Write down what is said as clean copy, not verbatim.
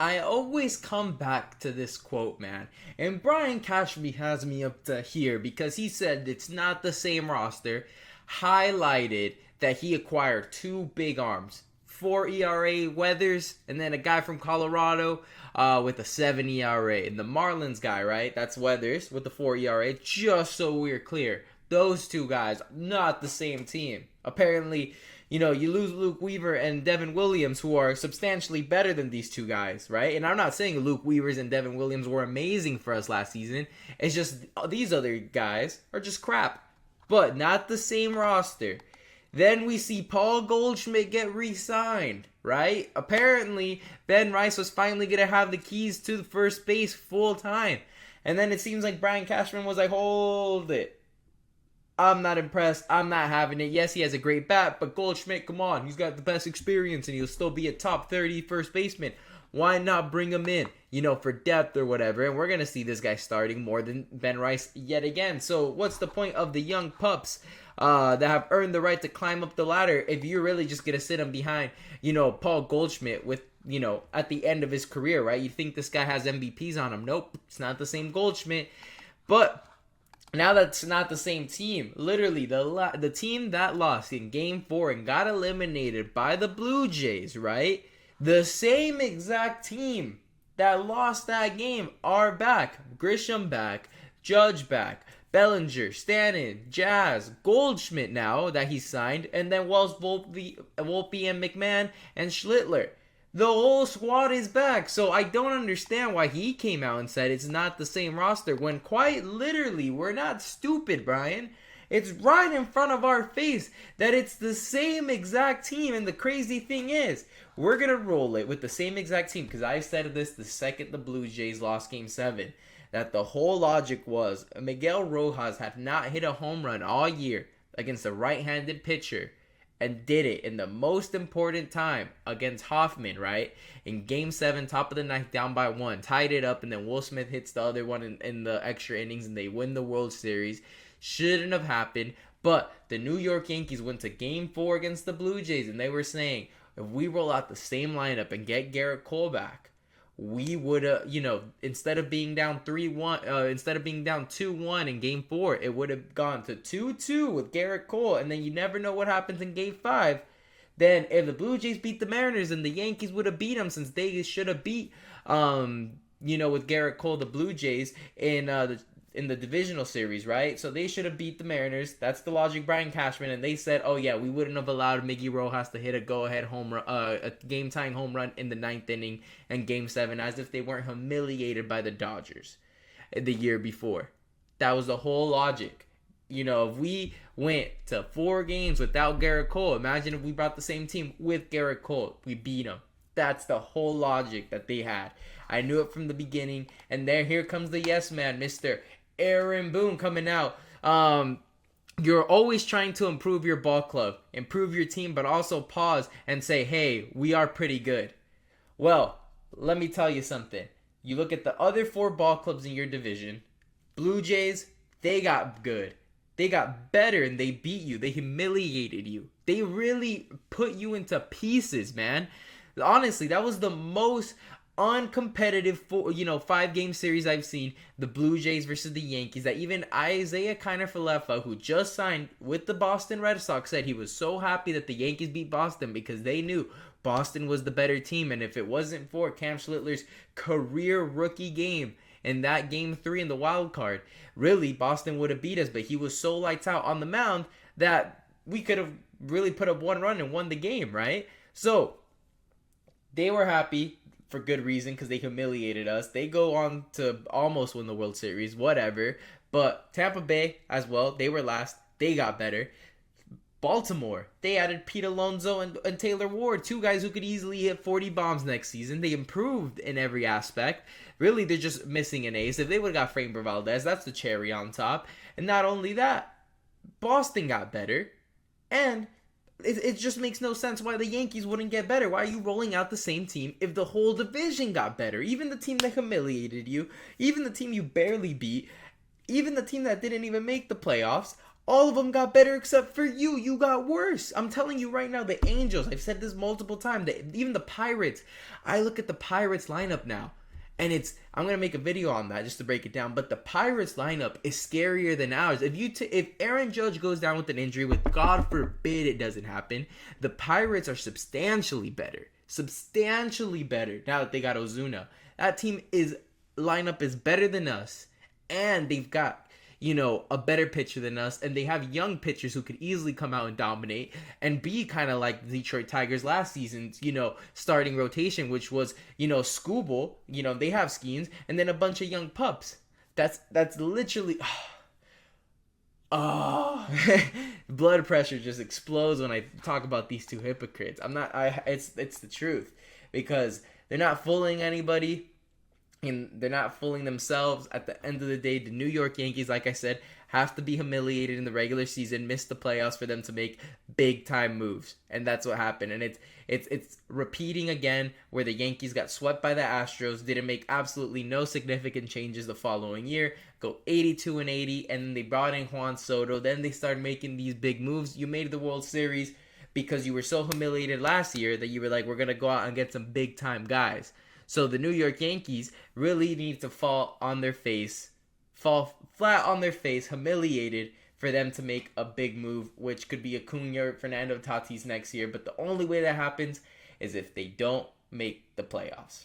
I always come back to this quote, man. And Brian Cashman has me up to here because he said it's not the same roster. Highlighted that he acquired two big arms. 4 ERA Weathers, and then a guy from Colorado with a 7 ERA. And the Marlins guy, right? That's Weathers with the 4 ERA. Just so we're clear, those two guys, not the same team. Apparently, you lose Luke Weaver and Devin Williams, who are substantially better than these two guys, right? And I'm not saying Luke Weavers and Devin Williams were amazing for us last season. It's just these other guys are just crap. But not the same roster. Then we see Paul Goldschmidt get re-signed, right? Apparently, Ben Rice was finally going to have the keys to the first base full time. And then it seems like Brian Cashman was like, hold it. I'm not impressed. I'm not having it. Yes, he has a great bat, but Goldschmidt, come on. He's got the best experience, and he'll still be a top 30 first baseman. Why not bring him in, for depth or whatever? And we're going to see this guy starting more than Ben Rice yet again. So what's the point of the young pups that have earned the right to climb up the ladder if you're really just going to sit him behind, Paul Goldschmidt with, at the end of his career, right? You think this guy has MVPs on him. Nope, it's not the same Goldschmidt. But now that's not the same team. Literally, the team that lost in Game 4 and got eliminated by the Blue Jays, right? The same exact team that lost that game are back. Grisham back, Judge back, Bellinger, Stanton, Jazz, Goldschmidt now that he's signed, and then Wells, Volpe and McMahon, and Schlittler. The whole squad is back, so I don't understand why he came out and said it's not the same roster when quite literally we're not stupid, Brian. It's right in front of our face that it's the same exact team, and the crazy thing is, we're going to roll it with the same exact team because I said this the second the Blue Jays lost Game 7, that the whole logic was Miguel Rojas had not hit a home run all year against a right-handed pitcher and did it in the most important time against Hoffman, right? In Game 7, top of the ninth, down by 1, tied it up, and then Will Smith hits the other one in the extra innings, and they win the World Series. Shouldn't have happened, but the New York Yankees went to Game 4 against the Blue Jays, and they were saying, if we roll out the same lineup and get Garrett Cole back, we would instead of being down 3-1, instead of being down 2-1 in Game 4, it would have gone to 2-2 with Garrett Cole, and then you never know what happens in Game 5. Then if the Blue Jays beat the Mariners, and the Yankees would have beat them since they should have beat, with Garrett Cole, the Blue Jays in the divisional series, right? So they should have beat the Mariners. That's the logic, Brian Cashman. And they said, oh yeah, we wouldn't have allowed Miggy Rojas to hit a go-ahead home run, a game-tying home run in the 9th inning and Game 7, as if they weren't humiliated by the Dodgers the year before. That was the whole logic. If we went to 4 games without Garrett Cole, imagine if we brought the same team with Garrett Cole. We beat them. That's the whole logic that they had. I knew it from the beginning. And here comes the yes man, Mr. Aaron Boone coming out. You're always trying to improve your ball club, improve your team, but also pause and say, hey, we are pretty good. Well, let me tell you something. You look at the other 4 ball clubs in your division. Blue Jays, they got good. They got better and they beat you. They humiliated you. They really put you into pieces, man. Honestly, that was the most uncompetitive 5-game series I've seen. The Blue Jays versus the Yankees, that even Isaiah Kiner-Falefa, who just signed with the Boston Red Sox, said he was so happy that the Yankees beat Boston because they knew Boston was the better team, and if it wasn't for Cam Schlittler's career rookie game in that Game 3 in the wild card, really Boston would have beat us, but he was so lights out on the mound that we could have really put up 1 run and won the game, right? So they were happy for good reason because they humiliated us. They go on to almost win the World Series, whatever. But Tampa Bay as well, they were last. They got better. Baltimore, they added Pete Alonso and Taylor Ward, 2 guys who could easily hit 40 bombs next season. They improved in every aspect. Really, they're just missing an ace. If they would have got Framber Valdez, that's the cherry on top. And not only that, Boston got better. And it just makes no sense why the Yankees wouldn't get better. Why are you rolling out the same team if the whole division got better? Even the team that humiliated you, even the team you barely beat, even the team that didn't even make the playoffs, All of them got better except for you. You got worse. I'm telling you right now, the Angels, I've said this multiple times, even the Pirates. I look at the Pirates lineup now, and I'm going to make a video on that just to break it down, but the Pirates lineup is scarier than ours. If Aaron Judge goes down with an injury, with God forbid it doesn't happen, the Pirates are substantially better. Substantially better now that they got Ozuna. That lineup is better than us, and they've got a better pitcher than us, and they have young pitchers who could easily come out and dominate and be kind of like the Detroit Tigers last season's, starting rotation, which was, Skubal, they have Skeens, and then a bunch of young pups. That's literally, blood pressure just explodes when I talk about these two hypocrites. It's the truth, because they're not fooling anybody. And they're not fooling themselves. At the end of the day, the New York Yankees, like I said, have to be humiliated in the regular season, miss the playoffs for them to make big time moves. And that's what happened. And it's repeating again, where the Yankees got swept by the Astros, didn't make absolutely no significant changes the following year, go 82-80, and then they brought in Juan Soto. Then they started making these big moves. You made the World Series because you were so humiliated last year that you were like, we're going to go out and get some big time guys. So the New York Yankees really need to fall flat on their face, humiliated, for them to make a big move, which could be Acuna or Fernando Tatis next year. But the only way that happens is if they don't make the playoffs.